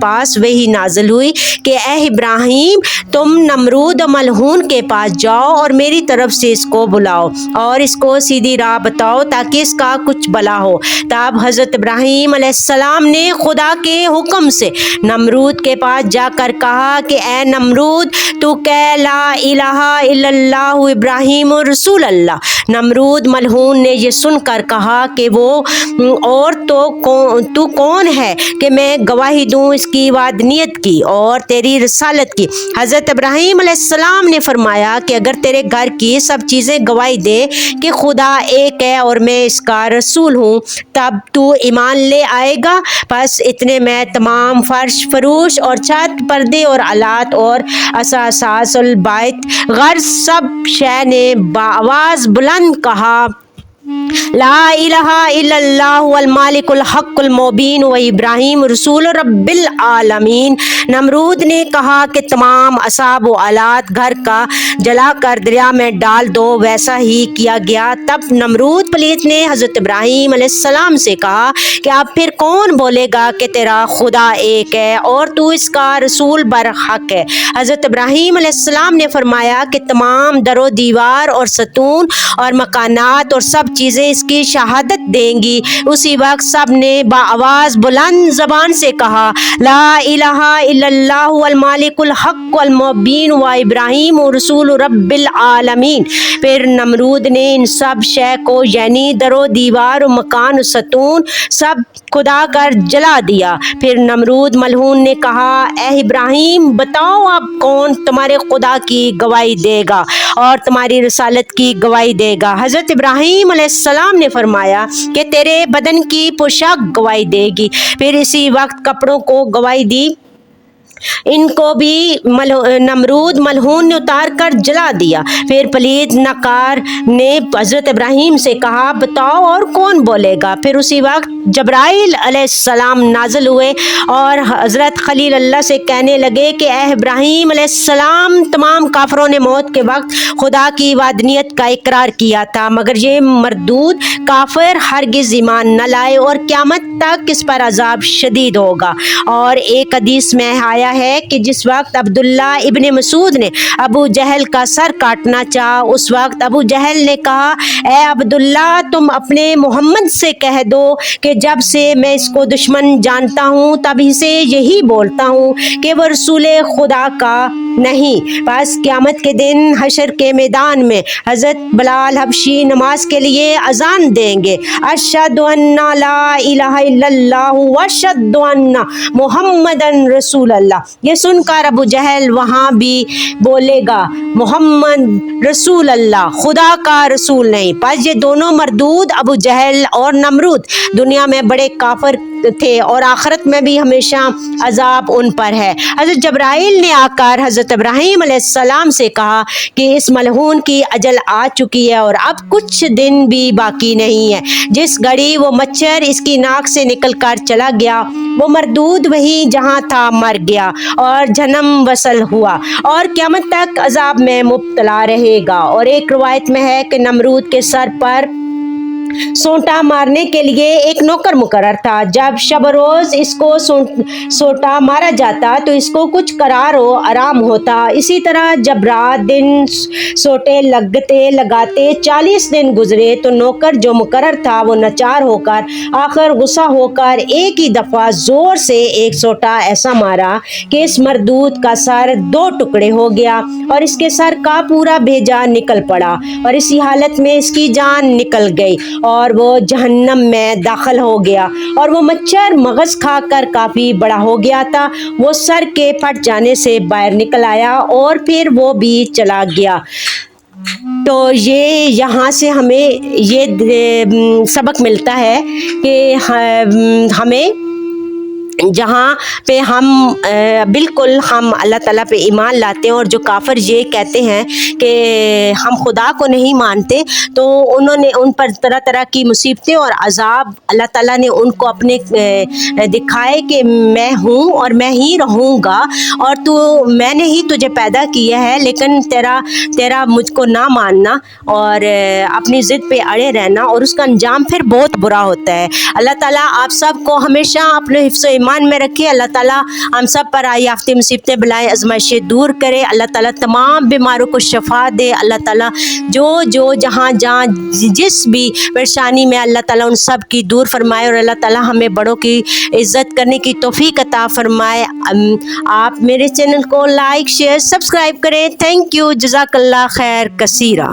پاس وہی نازل ہوئی کہ اے ابراہیم تم نمرود و ملعون کے پاس جاؤ اور میری طرف سے اس کو بلاؤ اور اس کو سیدھی راہ بتاؤ تاکہ اس کا کچھ بھلا ہو۔ تب حضرت ابراہیم علیہ السلام نے خدا کے حکم سے نمرود کے پاس جا کر کہا کہ اے نمرود تو کہہ لا الہ الا اللہ ابراہیم رسول اللہ۔ نمرود ملعون نے یہ سن کر کہا کہ وہ اور تو کون ہے کہ میں گواہی دوں اس کی وحدانیت کی اور تیری رسالت کی۔ حضرت ابراہیم علیہ السلام نے فرمایا کہ اگر تیرے گھر کی سب چیزیں گواہی دے کہ خدا ایک ہے اور میں اس کا رسول ہوں تب تو ایمان لے آئے گا۔ بس اتنے میں تمام فرش فروش اور چھت پردے اور آلات اور اساس البیت غرض سب شے نے بآواز بلند کہا لا الہ الا اللہ المالک الحق المبین و ابراہیم رسول رب العالمین۔ نمرود نے کہا کہ تمام اصحاب و آلات گھر کا جلا کر دریا میں ڈال دو۔ ویسا ہی کیا گیا۔ تب نمرود پلیت نے حضرت ابراہیم علیہ السلام سے کہا کہ اب پھر کون بولے گا کہ تیرا خدا ایک ہے اور تو اس کا رسول برحق ہے؟ حضرت ابراہیم علیہ السلام نے فرمایا کہ تمام در و دیوار اور ستون اور مکانات اور سب چیزیں اس کی شہادت دیں گی۔ اسی وقت سب نے بآواز بلند زبان سے کہا لا الہ الا اللہ المالک الحق المبین و ابراہیم رسول رب العالمین۔ پھر نمرود نے ان سب شے کو یعنی در و دیوار و مکان و ستون سب خدا کر جلا دیا۔ پھر نمرود ملعون نے کہا اے ابراہیم بتاؤ اب کون تمہارے خدا کی گواہی دے گا اور تمہاری رسالت کی گواہی دے گا؟ حضرت ابراہیم علیہ السلام نے فرمایا کہ تیرے بدن کی پوشاک گواہی دے گی۔ پھر اسی وقت کپڑوں کو گواہی دی۔ ان کو بھی نمرود ملعون نے اتار کر جلا دیا۔ پھر پلید نکار نے حضرت ابراہیم سے کہا بتاؤ اور کون بولے گا؟ پھر اسی وقت جبرائیل علیہ السلام نازل ہوئے اور حضرت خلیل اللہ سے کہنے لگے کہ اے ابراہیم علیہ السلام تمام کافروں نے موت کے وقت خدا کی وحدانیت کا اقرار کیا تھا مگر یہ مردود کافر ہرگز ایمان نہ لائے اور قیامت تک اس پر عذاب شدید ہوگا۔ اور ایک حدیث میں آیا ہے کہ جس وقت عبداللہ ابن مسعود نے ابو جہل کا سر کاٹنا چاہا اس وقت ابو جہل نے کہا اے عبداللہ تم اپنے محمد سے کہہ دو کہ جب سے میں اس کو دشمن جانتا ہوں تبھی سے یہی بولتا ہوں کہ وہ رسول خدا کا نہیں۔ بس قیامت کے دن حشر کے میدان میں حضرت بلال حبشی نماز کے لیے اذان دیں گے اشہد ان لا الہ الا اللہ واشہد ان محمدن رسول اللہ۔ یہ سن کر ابو جہل وہاں بھی بولے گا محمد رسول اللہ خدا کا رسول نہیں۔ پس یہ دونوں مردود ابو جہل اور نمرود دنیا میں بڑے کافر تھے اور آخرت میں بھی ہمیشہ عذاب ان پر ہے۔ حضرت جبرائیل نے آ کر حضرت ابراہیم علیہ السلام سے کہا کہ اس ملعون کی اجل آ چکی ہے اور اب کچھ دن بھی باقی نہیں ہے۔ جس گھڑی وہ مچھر اس کی ناک سے نکل کر چلا گیا وہ مردود وہیں جہاں تھا مر گیا اور جہنم وصل ہوا اور قیامت تک عذاب میں مبتلا رہے گا۔ اور ایک روایت میں ہے کہ نمرود کے سر پر سونٹا مارنے کے لیے ایک نوکر مقرر تھا۔ جب شب روز اس کو سونٹا مارا جاتا تو اس کو کچھ قرار و آرام ہوتا۔ اسی طرح جب رات دن سونٹے لگاتے 40 دن گزرے تو نوکر جو مقرر تھا وہ ناچار ہو کر آخر غصہ ہو کر ایک ہی دفعہ زور سے ایک سونٹا ایسا مارا کہ اس مردود کا سر 2 ٹکڑے ہو گیا اور اس کے سر کا پورا بھیجا نکل پڑا اور اسی حالت میں اس کی جان نکل گئی اور وہ جہنم میں داخل ہو گیا۔ اور وہ مچھر مغز کھا کر کافی بڑا ہو گیا تھا، وہ سر کے پھٹ جانے سے باہر نکل آیا اور پھر وہ بھی چلا گیا۔ تو یہ یہاں سے ہمیں یہ سبق ملتا ہے کہ ہمیں جہاں پہ ہم بالکل ہم اللہ تعالیٰ پہ ایمان لاتے ہیں اور جو کافر یہ کہتے ہیں کہ ہم خدا کو نہیں مانتے تو انہوں نے ان پر طرح طرح کی مصیبتیں اور عذاب اللہ تعالیٰ نے ان کو اپنے دکھائے کہ میں ہوں اور میں ہی رہوں گا اور میں نے ہی تجھے پیدا کیا ہے لیکن تیرا مجھ کو نہ ماننا اور اپنی ضد پہ اڑے رہنا اور اس کا انجام پھر بہت برا ہوتا ہے۔ اللہ تعالیٰ آپ سب کو ہمیشہ اپنے حفظ و ایمان امان میں رکھے. اللہ تعالیٰ ہم سب پر آیافتی مصیبتیں بلائیں آزمائشیں دور کرے. اللہ تعالیٰ تمام بیماروں کو شفا دے. اللہ تعالیٰ جو جہاں جس بھی پریشانی میں اللہ تعالیٰ ان سب کی دور فرمائے, اور اللہ تعالیٰ ہمیں بڑوں کی عزت کرنے کی توفیق عطا فرمائے. آپ میرے چینل کو لائک شیئر سبسکرائب کریں. Thank you. جزاک اللہ خیر کثیرہ.